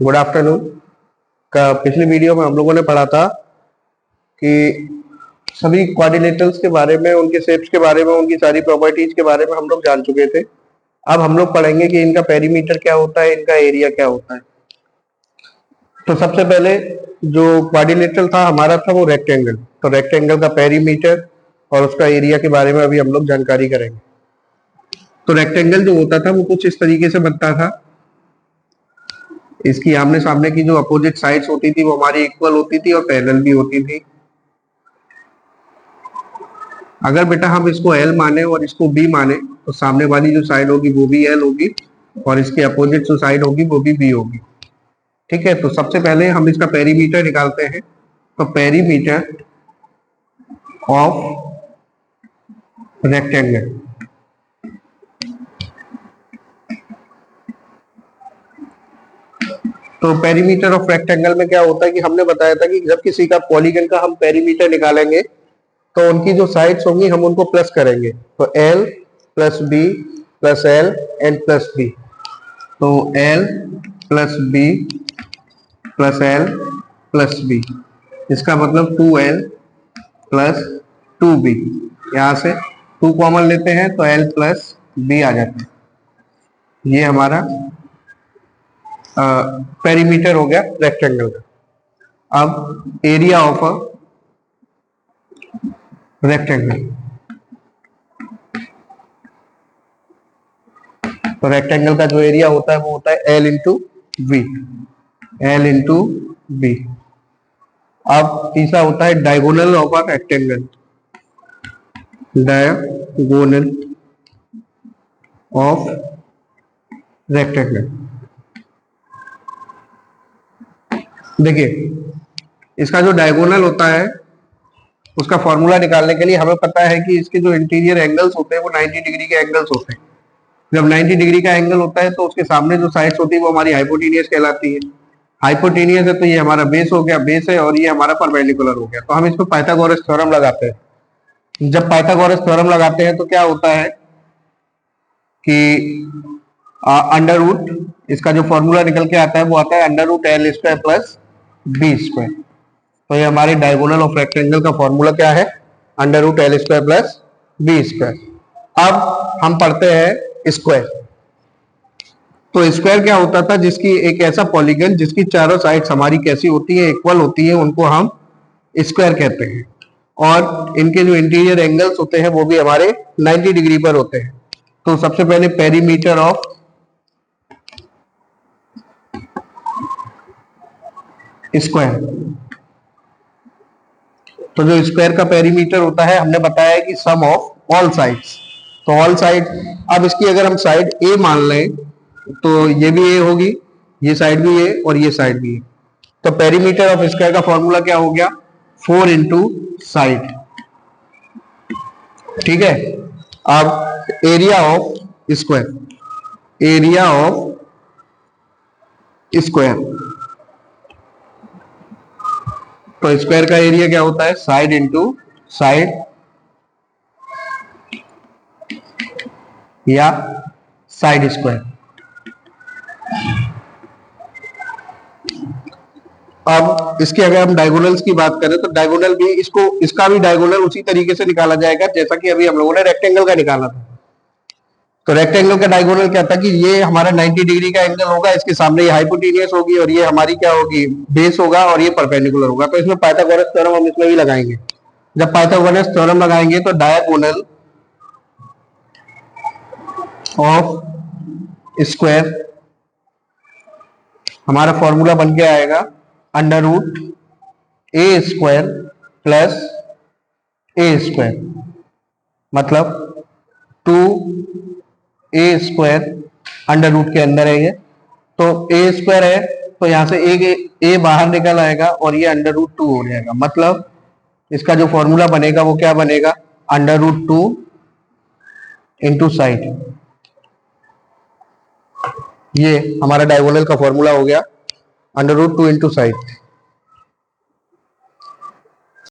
Good afternoon. का पिछली video में हम लोगों ने पढ़ा था कि सभी क्वाड्रिलेटरल्स के बारे में, उनके शेप्स के बारे में, उनकी सारी प्रॉपर्टीज के बारे में हम लोग जान चुके थे। अब हम लोग पढ़ेंगे कि इनका पेरीमीटर क्या होता है, इनका एरिया क्या होता है। तो सबसे पहले जो क्वाड्रिलेटरल था हमारा था वो रेक्टेंगल। तो रेक्टेंगल का पेरीमीटर और उसका एरिया के बारे में अभी हम लोग जानकारी करेंगे। तो रेक्टेंगल जो होता था वो कुछ इस तरीके से बनता था। इसकी आमने सामने की जो अपोजिट साइड्स होती थी वो हमारी इक्वल होती थी और पैरेलल भी होती थी। अगर बेटा हम इसको L माने और इसको B माने तो सामने वाली जो साइड होगी वो भी L होगी और इसके अपोजिट जो साइड होगी वो भी B होगी। ठीक है, तो सबसे पहले हम इसका पेरीमीटर निकालते हैं। तो पेरीमीटर ऑफ रेक्टेंगल, तो पेरीमीटर ऑफ रेक्टेंगल में क्या होता है कि हमने बताया था कि जब किसी का पॉलीगन का हम पेरीमीटर निकालेंगे तो उनकी जो साइड्स होंगी हम उनको प्लस करेंगे। तो L plus B plus L and plus B, तो L plus B plus L plus B, इसका मतलब 2L प्लस 2B। यहाँ से 2 कॉमन लेते हैं तो L प्लस बी आ जाता है। ये हमारा पेरीमीटर हो गया रेक्टेंगल का। अब एरिया ऑफ अ रेक्टेंगल, तो रेक्टेंगल का जो एरिया होता है वो होता है L into V, L into B. अब तीसरा होता है diagonal of a rectangle, diagonal of rectangle. देखिए, इसका जो डायगोनल होता है उसका फॉर्मूला निकालने के लिए हमें पता है कि इसके जो इंटीरियर एंगल्स होते हैं वो 90 डिग्री के एंगल्स होते हैं। जब 90 डिग्री का एंगल होता है तो उसके सामने जो साइड्स होती है वो हमारी हाइपोटेनियस कहलाती है। हाइपोटेनियस है तो ये हमारा बेस हो गया, बेस है, और ये हमारा परपेंडिकुलर हो गया। तो हम इसमें पाइथागोरस थ्योरम लगाते हैं। जब पाइथागोरस थ्योरम लगाते हैं तो क्या होता है कि अंडर रूट, इसका जो फॉर्मूला निकल के आता है वो आता है under root L square plus B square. तो ये हमारे डायगोनल ऑफ रेक्टेंगल का फॉर्मूला क्या है? Under root L square plus B square. अब हम पढ़ते हैं स्क्वायर। तो स्क्वायर क्या होता था? जिसकी एक ऐसा पॉलीगन जिसकी चारों साइड्स हमारी कैसी होती है? इक्वल होती है, उनको हम स्क्वायर कहते हैं। और इनके जो इंटीरियर एंगल्स होते हैं वो भी हमारे 90 डिग्री पर होते हैं। तो सबसे पहले पेरीमीटर ऑफ स्क्वायर, तो जो स्क्वायर का पेरीमीटर होता है हमने बताया है कि सम ऑफ ऑल साइड्स। तो ऑल साइड, अब इसकी अगर हम साइड ए मान लें तो ये भी ए होगी, ये साइड भी ए और ये साइड भी ए। तो पेरीमीटर ऑफ स्क्वायर का फॉर्मूला क्या हो गया? 4 इंटू साइड। ठीक है, अब area of square, area of square, तो स्क्वायर का एरिया क्या होता है? साइड इंटू साइड या साइड स्क्वायर। अब इसके अगर हम डायगोनल्स की बात करें तो डायगोनल भी इसका भी डायगोनल उसी तरीके से निकाला जाएगा जैसा कि अभी हम लोगों ने रेक्टेंगल का निकाला था। तो रेक्टेंगल का डायगोनल क्या था कि ये हमारा 90 डिग्री का एंगल होगा, इसके सामने ये हाइपोटेनियस होगी और ये हमारी क्या होगी? बेस होगा, और ये परपेंडिकुलर होगा। तो इसमें पाइथागोरस थ्योरम हम इसमें भी लगाएंगे। जब पाइथागोरस थ्योरम लगाएंगे तो डायगोनल ऑफ स्क्वायर हमारा फॉर्मूला बन के आएगा अंडर रूट ए स्क्वायर प्लस ए स्क्वायर, मतलब 2a स्क्वायर अंडर रूट के अंदर है ये। तो a स्क्वायर है तो यहां से a बाहर निकल आएगा और ये अंडर रूट 2 हो जाएगा। मतलब इसका जो फॉर्मूला बनेगा वो क्या बनेगा? Under root 2 into side. ये हमारा डायगोनल का फॉर्मूला हो गया अंडर रूट 2 इंटू साइड।